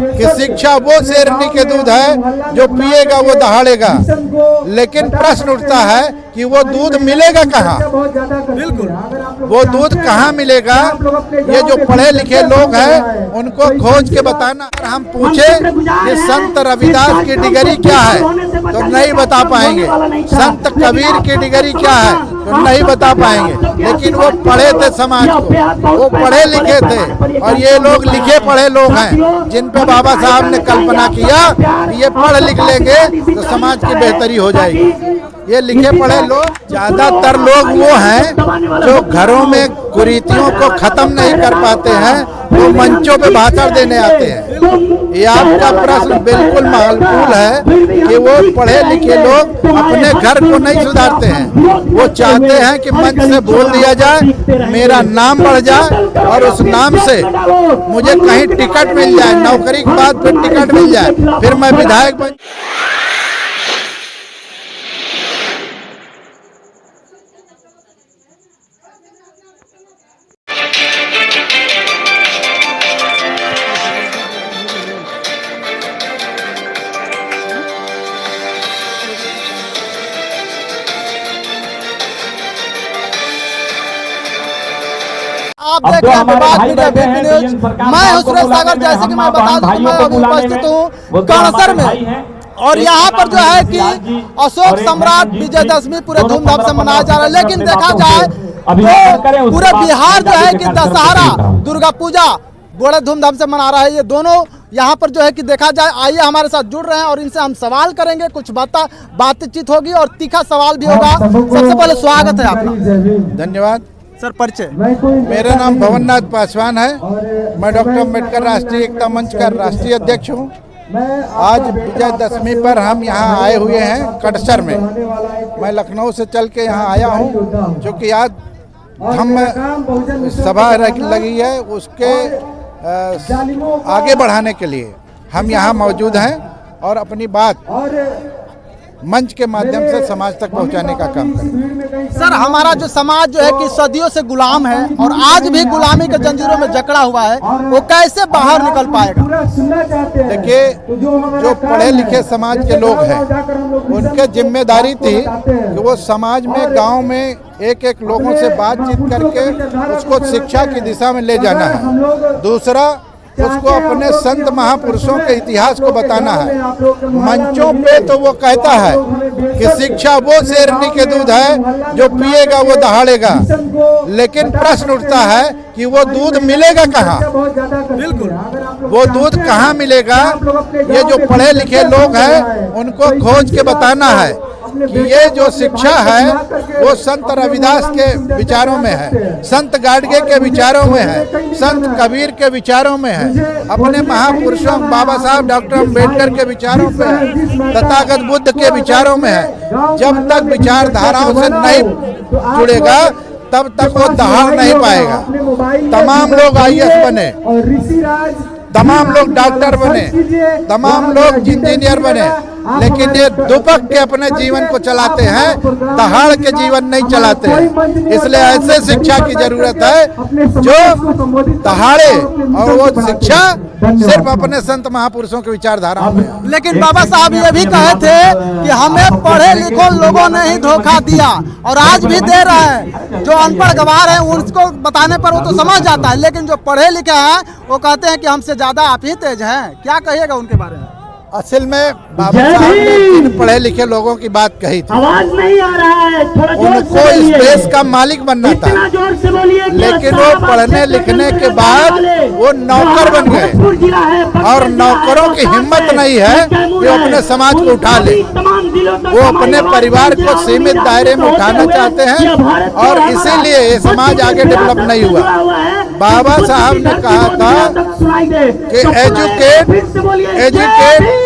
कि शिक्षा वो शेरनी के दूध है जो पिएगा वो दहाड़ेगा। लेकिन प्रश्न उठता है कि वो दूध मिलेगा कहाँ? बिल्कुल, वो दूध कहाँ मिलेगा? ये जो पढ़े लिखे लोग हैं उनको खोज के बताना। अगर हम पूछे कि संत रविदास की डिग्री क्या है तो नहीं बता पाएंगे, संत कबीर की डिग्री क्या है तो नहीं बता पाएंगे। लेकिन वो पढ़े थे समाज को, वो पढ़े लिखे थे, और ये लोग लिखे पढ़े लोग हैं जिन पे बाबा साहब ने कल्पना किया कि ये पढ़ लिख लेंगे तो समाज की बेहतरी हो जाएगी। ये लिखे पढ़े लोग, ज्यादातर लोग वो हैं जो घरों में कुरीतियों को खत्म नहीं कर पाते हैं, वो मंचों पे भाषण देने आते हैं। ये आपका प्रश्न बिल्कुल माकूल है कि वो पढ़े लिखे लोग अपने घर को नहीं सुधारते हैं। वो चाहते हैं कि मंच से बोल दिया जाए, मेरा नाम बढ़ जाए और उस नाम से मुझे कहीं टिकट मिल जाए, नौकरी के बाद फिर टिकट मिल जाए, फिर मैं विधायक बन। आप देख रहे हैं विवाद मीडिया वीपी न्यूज। मैं हूं सुरेश सागर। जैसे कि मैं बता दूं कि मैं अभी उपस्थित हूं कानसर में, और यहाँ पर जो है कि अशोक सम्राट विजयदशमी पूरे धूमधाम से मनाया जा रहा है। लेकिन देखा जाए तो पूरे बिहार जो है कि दशहरा, दुर्गा पूजा बड़े धूमधाम से मना रहा है। ये दोनों यहाँ पर जो है कि देखा जाए, आइए हमारे साथ जुड़ रहे हैं और इनसे हम सवाल करेंगे, कुछ बातचीत होगी और तीखा सवाल भी होगा। सबसे पहले स्वागत है आपका। धन्यवाद सर, परिचय। मेरा नाम भवननाथ पासवान है। मैं डॉक्टर अम्बेडकर राष्ट्रीय एकता मंच का राष्ट्रीय अध्यक्ष हूँ। आज विजयदशमी पर हम यहाँ आए हुए हैं कटसर में। मैं लखनऊ से चल के यहाँ आया हूँ, जो कि आज धम्म सभा लगी है, उसके आगे बढ़ाने के लिए हम यहाँ मौजूद हैं और अपनी बात मंच के माध्यम से समाज तक पहुंचाने का काम करें। सर, हमारा जो समाज जो है कि सदियों से गुलाम है और आज भी गुलामी के जंजीरों में जकड़ा हुआ है, वो कैसे बाहर निकल पाएगा? देखिए, जो पढ़े लिखे समाज के लोग हैं उनके जिम्मेदारी थी कि वो समाज में, गांव में एक एक लोगों से बातचीत करके उसको शिक्षा की दिशा में ले जाना है। दूसरा, उसको अपने संत महापुरुषों के इतिहास को बताना है। मंचों पे तो वो कहता है कि शिक्षा वो शेरनी के दूध है जो पिएगा वो दहाड़ेगा। लेकिन प्रश्न उठता है कि वो दूध मिलेगा कहाँ? बिल्कुल, वो दूध कहाँ मिलेगा? ये जो पढ़े लिखे लोग हैं उनको खोज के बताना है कि ये जो शिक्षा है वो संत रविदास के विचारों में है, संत गाडगे के विचारों में है, संत कबीर के विचारों में है, अपने महापुरुषों बाबा साहब डॉक्टर अम्बेडकर के विचारों में है, तथागत बुद्ध के विचारों में है। जब तक विचारधाराओं से नहीं जुड़ेगा तब तक वो दहाड़ नहीं पाएगा। तमाम लोग IAS बने, तमाम लोग डॉक्टर बने, तमाम लोग इंजीनियर बने, लेकिन ये दुपक के अपने जीवन को चलाते हैं, दहाड़ के जीवन नहीं चलाते हैं। इसलिए ऐसे शिक्षा की जरूरत है जो दहाड़े, और वो शिक्षा सिर्फ अपने संत महापुरुषों के विचारधारा में। लेकिन बाबा साहब ये भी कहे थे कि हमें पढ़े लिखे लोगों ने ही धोखा दिया और आज भी दे रहा है। जो अनपढ़ गवार है उनको बताने पर वो तो समझ जाता है, लेकिन जो पढ़े लिखे हैं वो कहते हैं कि हमसे ज्यादा आप ही तेज हैं। क्या कहिएगा उनके बारे में? असल में बाबा साहब ने इन पढ़े लिखे लोगों की बात कही थी। आवाज नहीं आ रहा है, थोड़ा उनको इस देश का मालिक बनना था, लेकिन वो पढ़ने लिखने के बाद वो नौकर बन गए और नौकरों की हिम्मत नहीं है कि वो अपने समाज को उठा ले। वो अपने परिवार को सीमित दायरे में उठाना चाहते हैं और इसीलिए ये समाज आगे डेवलप नहीं हुआ। बाबा साहब ने कहा था कि एजुकेट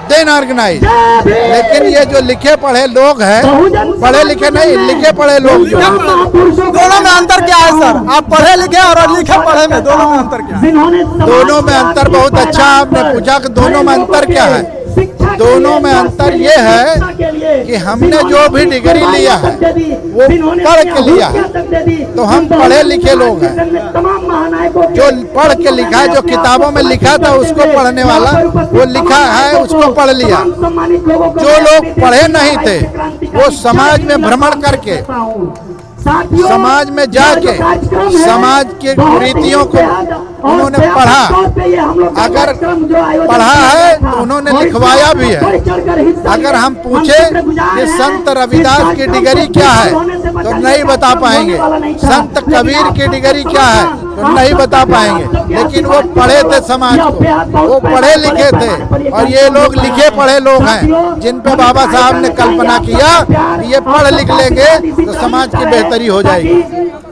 देन ऑर्गेनाइज। लेकिन ये जो लिखे पढ़े लोग हैं, पढ़े लिखे नहीं, लिखे पढ़े लोग जो, दोनों में अंतर क्या है सर? आप पढ़े लिखे और लिखे पढ़े में दोनों में अंतर क्या है? दोनों में अंतर बहुत अच्छा आपने पूछा कि दोनों में अंतर क्या है। दोनों में अंतर ये है कि हमने जो भी डिग्री लिया है वो पढ़ के लिया है, तो हम पढ़े लिखे लोग हैं। जो पढ़ के लिखा है, जो किताबों में लिखा था उसको पढ़ने वाला, वो लिखा है उसको पढ़ लिया। जो लोग पढ़े नहीं थे वो समाज में भ्रमण करके, समाज में जाके समाज के कुरीतियों को उन्होंने पढ़ा। अगर पढ़ा है तो उन्होंने लिखवाया भी है। अगर हम पूछे कि संत रविदास की डिग्री क्या है तो नहीं बता पाएंगे, संत कबीर की डिग्री क्या है तो नहीं बता पाएंगे। लेकिन वो पढ़े थे समाज को, वो पढ़े लिखे थे, और ये लोग लिखे पढ़े लोग हैं जिन पे बाबा साहब ने कल्पना किया कि ये पढ़ लिख लेंगे तो समाज की बेहतरी हो जाएगी।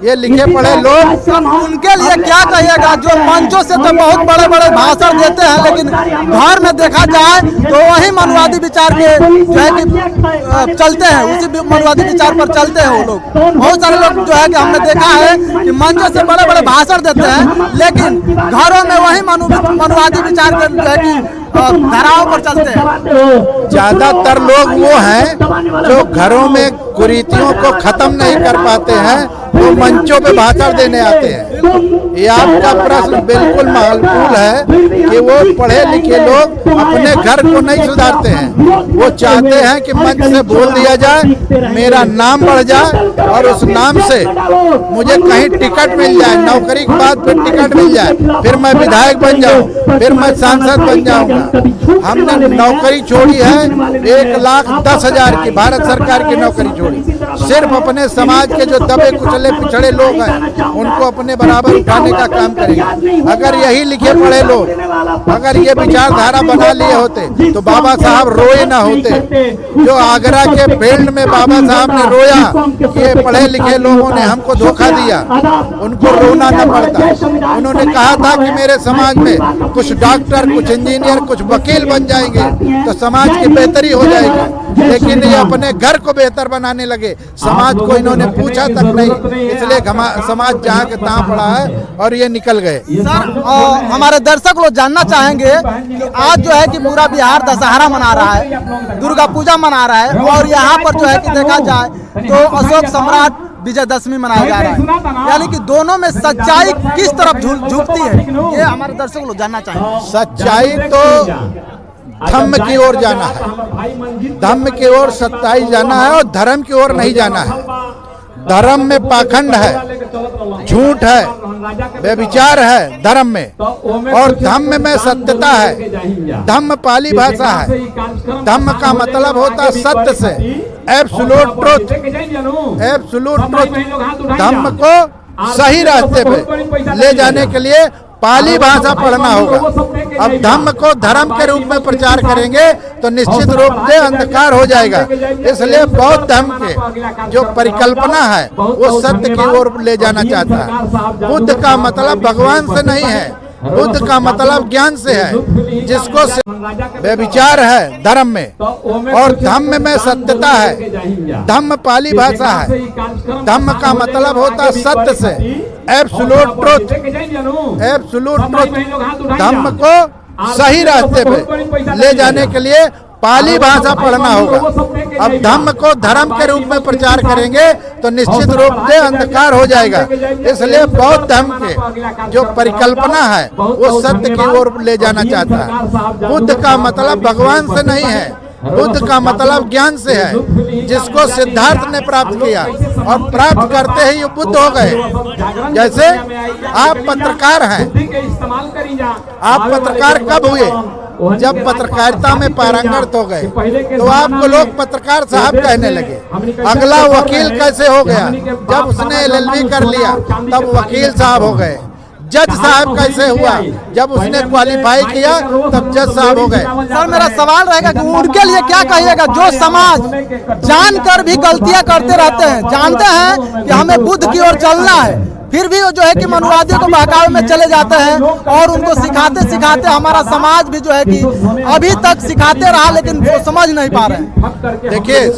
ये लिखे पढ़े लोग, उनके लिए क्या कहिएगा जो मंचों से तो बहुत बड़े बड़े भाषण देते हैं, लेकिन घर में देखा जाए तो वही मनवादी विचार के जो है कि चलते हैं, उसी मनवादी विचार पर चलते हैं वो लोग। बहुत सारे लोग जो है कि हमने देखा है कि मंचों से बड़े बड़े भाषण देते हैं, लेकिन घरों में वही मनवादी विचार के जो है कि धाराओं पर चलते हैं। ज्यादातर लोग वो हैं जो घरों में कुरीतियों को खत्म नहीं कर पाते हैं, वो मंचों पे भाषण देने आते हैं। ये आपका प्रश्न बिल्कुल माकूल है कि वो पढ़े लिखे लोग अपने घर को नहीं सुधारते हैं। वो चाहते हैं कि मंच से बोल दिया जाए, मेरा नाम बढ़ जाए और उस नाम से मुझे कहीं टिकट मिल जाए, नौकरी के बाद फिर टिकट मिल जाए, फिर मैं विधायक बन जाऊं, फिर मैं सांसद बन जाऊंगा। हमने नौकरी छोड़ी है 1,10,000 की, भारत सरकार की नौकरी छोड़ी, सिर्फ अपने समाज के जो दबे कुचले पिछड़े लोग हैं उनको अपने बराबर उठाने का काम करेंगे। अगर यही लिखे पढ़े लोग अगर ये विचारधारा बना लिए होते तो बाबा साहब रोए ना होते। जो आगरा के फील्ड में बाबा साहब ने रोया कि ये पढ़े लिखे लोगों ने हमको धोखा दिया, उनको रोना न पड़ता। उन्होंने कहा था कि मेरे समाज में कुछ डॉक्टर, कुछ इंजीनियर, कुछ वकील बन जाएंगे तो समाज की बेहतरी हो जाएगी। लेकिन ये अपने घर को बेहतर बनाने लगे, समाज को इन्होंने पूछा तक नहीं, इसलिए समाज जहाँ के तहाँ पड़ा है और ये निकल गए। सर, हमारे दर्शक लोग जानना चाहेंगे कि आज जो है कि पूरा बिहार दशहरा मना रहा है, दुर्गा पूजा मना रहा है, और यहाँ पर जो है कि देखा जाए तो अशोक सम्राट विजयदशमी मनाया जा रहा है, यानी कि दोनों में सच्चाई किस तरफ झुकती है, ये हमारे दर्शक लोग जानना चाहेंगे। सच्चाई तो धम्म की ओर जाना है, धम्म की ओर सच्चाई जाना है और धर्म की ओर नहीं जाना है। धर्म में पाखंड है, झूठ है, व्यभिचार है धर्म में, और धम्म में सत्यता है। धम्म पाली भाषा है, धम्म का मतलब होता है सत्य से, एब्सोल्यूट ट्रुथ, एब्सोल्यूट ट्रुथ। धम्म को सही रास्ते पे ले जाने के लिए पाली भाषा पढ़ना होगा। अब धम्म को धर्म के रूप में प्रचार करेंगे तो निश्चित रूप से अंधकार हो जाएगा। इसलिए बौद्ध धर्म के जो परिकल्पना है वो सत्य की ओर ले जाना चाहता है। बुद्ध का मतलब भगवान से नहीं है, बुद्ध का मतलब ज्ञान से है, जिसको व्यभिचार है धर्म में, और धम्म में सत्यता है। धम्म पाली भाषा है, धम्म का मतलब होता है सत्य से, एब्सोल्यूट ट्रुथ, एब्सोल्यूट ट्रुथ। धम्म को सही रास्ते पे ले जाने के लिए पाली भाषा पढ़ना होगा। अब धम्म को धर्म के रूप में प्रचार करेंगे तो निश्चित रूप से अंधकार हो जाएगा। इसलिए बौद्ध धर्म के जो परिकल्पना है वो सत्य की ओर ले जाना चाहता है। बुद्ध का मतलब भगवान से नहीं है, बुद्ध का मतलब ज्ञान से है, जिसको सिद्धार्थ ने प्राप्त किया, और प्राप्त करते ही ये बुद्ध हो गए। जैसे आप पत्रकार हैं, आप पत्रकार कब हुए? जब पत्रकारिता में पारंगत हो गए तो आपको लोग पत्रकार साहब कहने लगे। अगला वकील कैसे हो गया? जब उसने LLB कर लिया तब वकील साहब हो गए। जज साहब कैसे हुआ? जब उसने क्वालिफाई किया तब जज साहब हो गए। सर, मेरा सवाल रहेगा कि उनके लिए क्या कहिएगा जो समाज जानकर भी गलतियां करते रहते हैं, जानते हैं कि हमें बुद्ध की ओर चलना है, फिर भी वो जो है कि मनुवादियों को बहकावे में चले जाते हैं और उनको सिखाते सिखाते हमारा समाज भी जो है कि अभी तक सिखाते रहा, लेकिन वो समझ नहीं पा रहे हैं। देखिए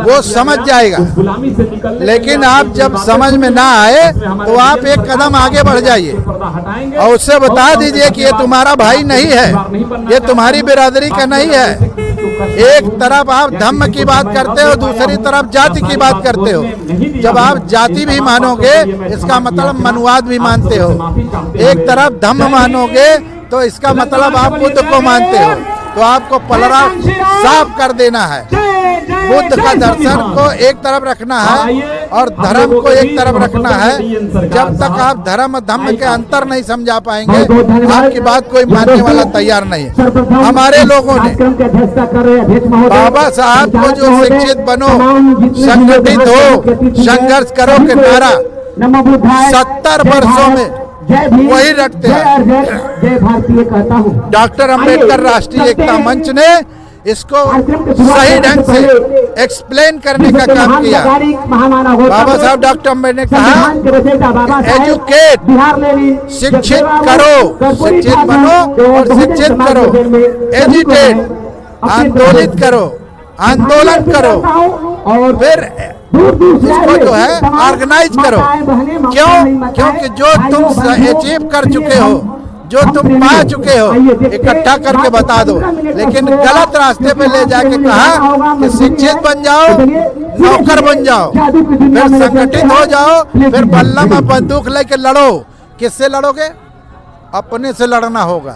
वो समझ जाएगा, लेकिन आप जब समझ में ना आए तो आप एक कदम आगे बढ़ जाइए और उससे बता दीजिए कि ये तुम्हारा भाई नहीं है, ये तुम्हारी बिरादरी का नहीं है। एक तरफ आप धर्म की बात करते हो, दूसरी तरफ जाति की बात करते हो। जब आप जाति भी मानोगे इसका मतलब मनुवाद भी मानते हो, एक तरफ धम्म मानोगे तो इसका मतलब आप बुद्ध को मानते हो। तो आपको पलड़ा साफ कर देना है। बुद्ध का दर्शन को एक तरफ रखना है और धर्म को एक तरफ रखना है। जब तक आप धर्म धम्म के अंतर नहीं समझा पाएंगे, आपकी बात कोई मानने वाला तैयार नहीं है। हमारे लोगों ने बाबा साहब को जो शिक्षित बनो, संगठित हो, संघर्ष करो के नारा 70 वर्षों में वही रखते हैं। डॉक्टर अंबेडकर राष्ट्रीय एकता मंच ने इसको सही ढंग से एक्सप्लेन करने का काम किया। बाबा साहब डॉक्टर अम्बेडकर ने कहा एजुकेट, शिक्षित करो, शिक्षित बनो और शिक्षित करो। एजुटेट, आंदोलित करो, आंदोलन करो और फिर इसको जो है ऑर्गेनाइज करो। क्यों? क्योंकि जो तुम अचीव कर चुके हो, जो तुम पा चुके हो, इकट्ठा करके बता दो। लेकिन गलत रास्ते पे ले जाके कहा कि शिक्षित बन जाओ, नौकर बन जाओ, फिर संगठित हो जाओ, फिर बल्ला में बंदूक लेके लड़ो। किससे लड़ोगे? अपने से लड़ना होगा,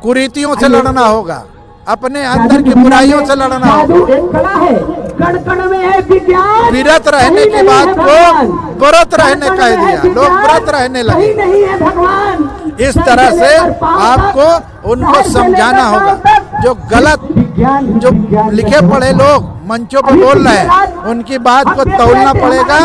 कुरीतियों से लड़ना होगा, अपने अंदर की बुराइयों से लड़ना होगा। विरत रहने की बात को व्रत रहने कह दिया, लोग व्रत रहने लगे। इस तरह से आपको उनको समझाना होगा। जो गलत, जो लिखे पढ़े लोग मंचों पर बोल रहे हैं, उनकी बात को तौलना पड़ेगा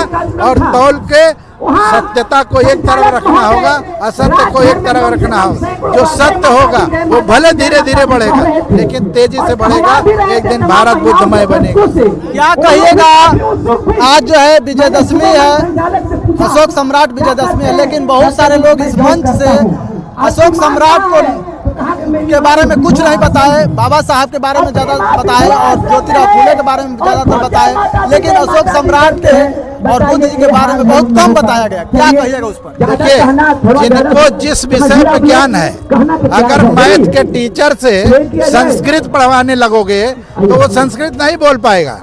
और तौल के सत्यता को एक तरफ रखना होगा, असत्य को एक तरफ रखना होगा। जो सत्य होगा वो भले धीरे धीरे बढ़ेगा, लेकिन तेजी से बढ़ेगा। एक दिन भारत बुद्धमय बनेगा। क्या कहिएगा? आज जो है विजयदशमी है, अशोक सम्राट विजयदशमी है, लेकिन बहुत सारे लोग इस मंच से अशोक सम्राट को के बारे में कुछ नहीं बताए, बाबा साहब के बारे में ज्यादा बताए और ज्योतिराव फूले के बारे में ज्यादातर बताए, लेकिन अशोक सम्राट के और बुद्ध जी के बारे में बहुत कम बताया गया। क्या कहिएगा उस पर? देखिए, जिनको जिस विषय पर ज्ञान है, अगर मैथ के टीचर से संस्कृत पढ़वाने लगोगे तो वो संस्कृत नहीं बोल पाएगा।